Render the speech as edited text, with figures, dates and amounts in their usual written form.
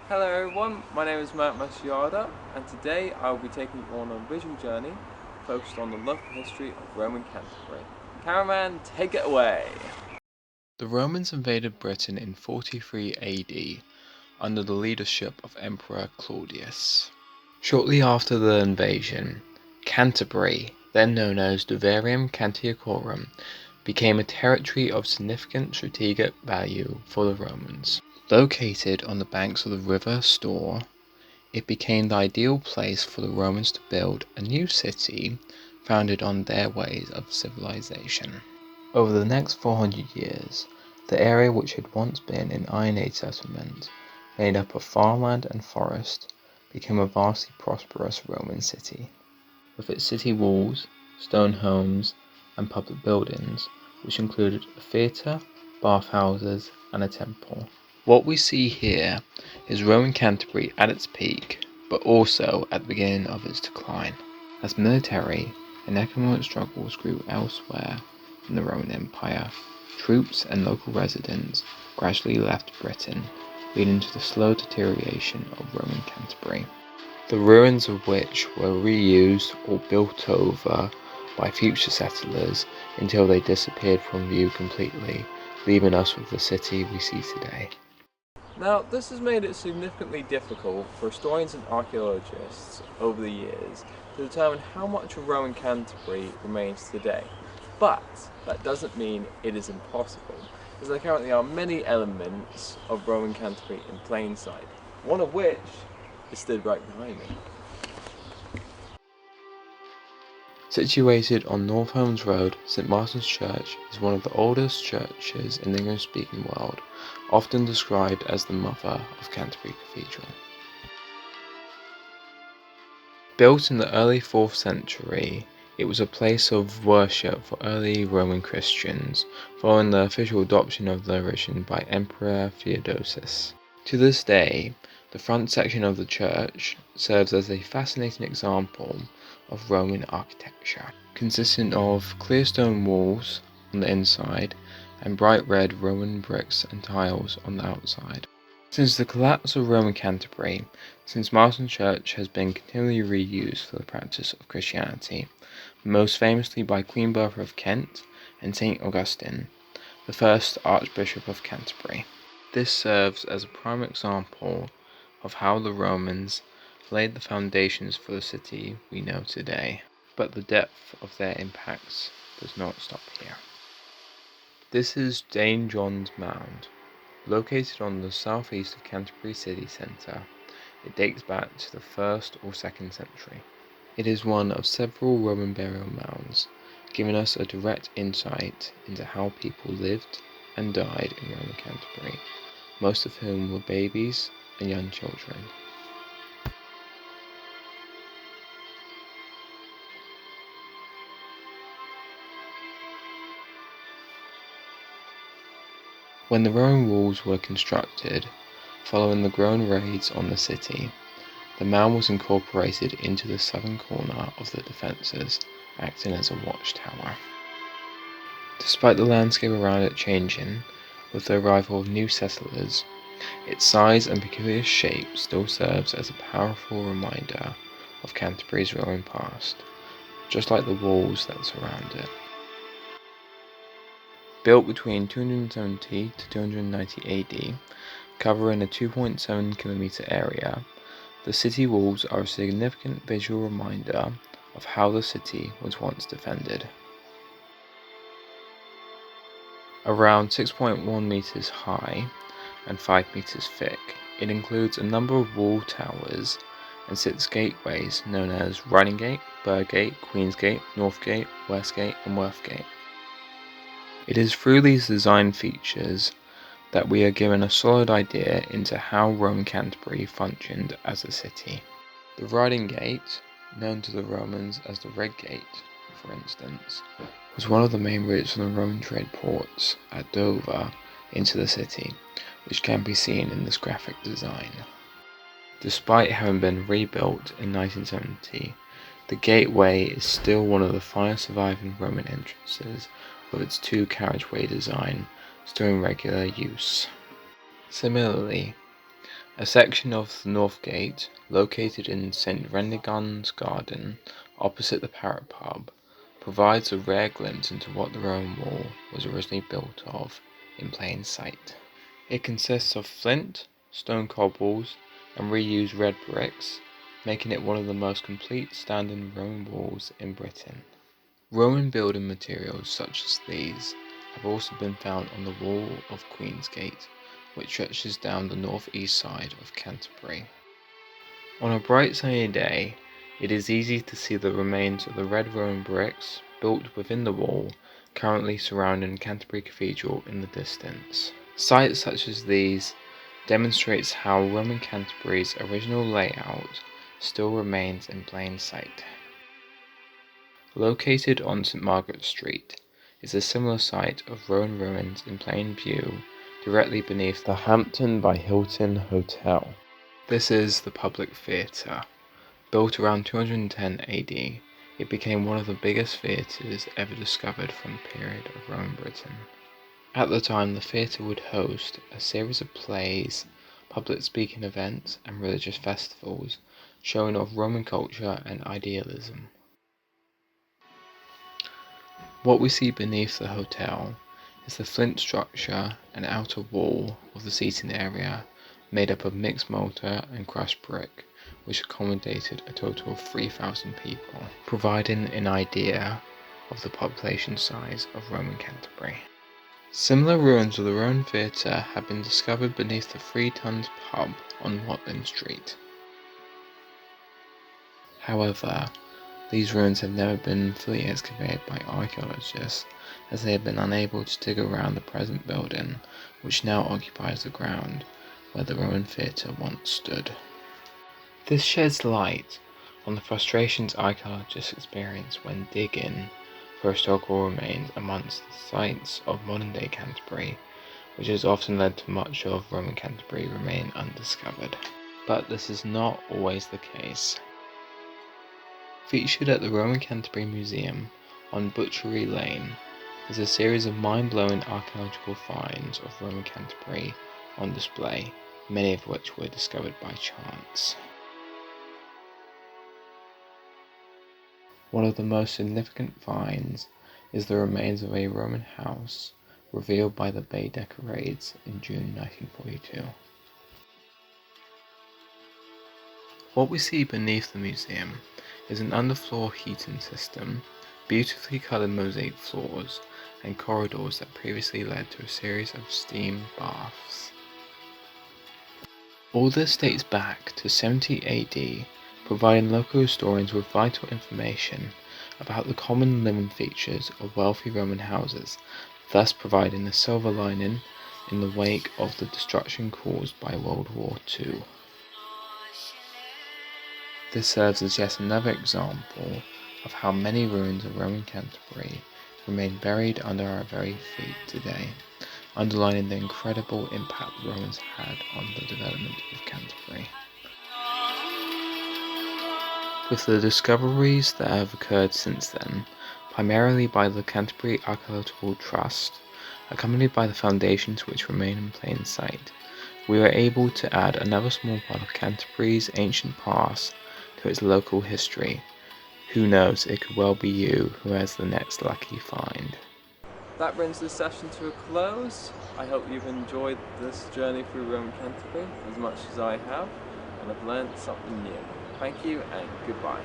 Hello everyone, my name is Matt Masciada, and today I will be taking you on a visual journey focused on the local history of Roman Canterbury. Cameraman, take it away! The Romans invaded Britain in 43 AD under the leadership of Emperor Claudius. Shortly after the invasion, Canterbury, then known as Duverium Cantiacorum, became a territory of significant strategic value for the Romans. Located on the banks of the River Stour, it became the ideal place for the Romans to build a new city founded on their ways of civilization. Over the next 400 years, the area which had once been an Iron Age settlement, made up of farmland and forest, became a vastly prosperous Roman city. With its city walls, stone homes, and public buildings, which included a theatre, bathhouses, and a temple. What we see here is Roman Canterbury at its peak, but also at the beginning of its decline, as military and economic struggles grew elsewhere in the Roman Empire. Troops and local residents gradually left Britain, leading to the slow deterioration of Roman Canterbury, the ruins of which were reused or built over by future settlers until they disappeared from view completely, leaving us with the city we see today. Now, this has made it significantly difficult for historians and archaeologists over the years to determine how much of Roman Canterbury remains today. But that doesn't mean it is impossible, as there currently are many elements of Roman Canterbury in plain sight, one of which is stood right behind me. Situated on North Holmes Road, St Martin's Church is one of the oldest churches in the English-speaking world, often described as the Mother of Canterbury Cathedral. Built in the early 4th century, it was a place of worship for early Roman Christians, following the official adoption of the religion by Emperor Theodosius. To this day, the front section of the church serves as a fascinating example of Roman architecture, consisting of clear stone walls on the inside and bright red Roman bricks and tiles on the outside. Since the collapse of Roman Canterbury, St Martin's Church has been continually reused for the practice of Christianity, most famously by Queen Bertha of Kent and St Augustine, the first Archbishop of Canterbury. This serves as a prime example of how the Romans laid the foundations for the city we know today, but the depth of their impacts does not stop here. This is Dane John's Mound. Located on the southeast of Canterbury city centre, it dates back to the 1st or 2nd century. It is one of several Roman burial mounds, giving us a direct insight into how people lived and died in Roman Canterbury, most of whom were babies and young children. When the Roman walls were constructed, following the growing raids on the city, the mound was incorporated into the southern corner of the defences, acting as a watchtower. Despite the landscape around it changing with the arrival of new settlers, its size and peculiar shape still serves as a powerful reminder of Canterbury's Roman past, just like the walls that surround it. Built between 270 to 290 AD, covering a 2.7 kilometre area, the city walls are a significant visual reminder of how the city was once defended. Around 6.1 metres high and 5 metres thick, it includes a number of wall towers and 6 gateways known as Riding Gate, Bird Gate, Queen's Gate, North Gate, West Gate and Worth Gate. It is through these design features that we are given a solid idea into how Roman Canterbury functioned as a city. The Riding Gate, known to the Romans as the Red Gate, for instance, was one of the main routes from the Roman trade ports at Dover into the city, which can be seen in this graphic design. Despite having been rebuilt in 1970, the gateway is still one of the finest surviving Roman entrances, with its 2 carriageway design still in regular use. Similarly, A section of the North Gate, located in St. Rendigon's Garden, opposite the Parrot Pub, provides a rare glimpse into what the Roman wall was originally built of in plain sight. It consists of flint, stone cobbles, and reused red bricks, making it one of the most complete standing Roman walls in Britain. Roman building materials such as these have also been found on the wall of Queensgate, which stretches down the northeast side of Canterbury. On a bright sunny day, it is easy to see the remains of the red Roman bricks built within the wall currently surrounding Canterbury Cathedral in the distance. Sites such as these demonstrates how Roman Canterbury's original layout still remains in plain sight. Located on St. Margaret Street is a similar site of Roman ruins in plain view directly beneath the Hampton by Hilton Hotel. This is the public theatre. Built around 210 AD, it became one of the biggest theatres ever discovered from the period of Roman Britain. At the time, the theatre would host a series of plays, public speaking events, and religious festivals, showing off Roman culture and idealism. What we see beneath the hotel is the flint structure and outer wall of the seating area, made up of mixed mortar and crushed brick, which accommodated a total of 3,000 people, providing an idea of the population size of Roman Canterbury. Similar ruins of the Roman theatre have been discovered beneath the Three Tons pub on Watling Street. However, these ruins have never been fully excavated by archaeologists, as they have been unable to dig around the present building, which now occupies the ground where the Roman theatre once stood. This sheds light on the frustrations archaeologists experience when digging for historical remains amongst the sites of modern-day Canterbury, which has often led to much of Roman Canterbury remaining undiscovered. But this is not always the case. Featured at the Roman Canterbury Museum on Butchery Lane is a series of mind-blowing archaeological finds of Roman Canterbury on display, many of which were discovered by chance. One of the most significant finds is the remains of a Roman house revealed by the Baedeker raids in June 1942. What we see beneath the museum is an underfloor heating system, beautifully coloured mosaic floors, and corridors that previously led to a series of steam baths. All this dates back to 70 AD, providing local historians with vital information about the common living features of wealthy Roman houses, thus providing a silver lining in the wake of the destruction caused by World War II. This serves as yet another example of how many ruins of Roman Canterbury remain buried under our very feet today, underlining the incredible impact the Romans had on the development of Canterbury. With the discoveries that have occurred since then, primarily by the Canterbury Archaeological Trust, accompanied by the foundations which remain in plain sight, we were able to add another small part of Canterbury's ancient past to its local history. Who knows, it could well be you who has the next lucky find. That brings this session to a close. I hope you've enjoyed this journey through Roman Canterbury as much as I have, and have learned something new. Thank you and goodbye.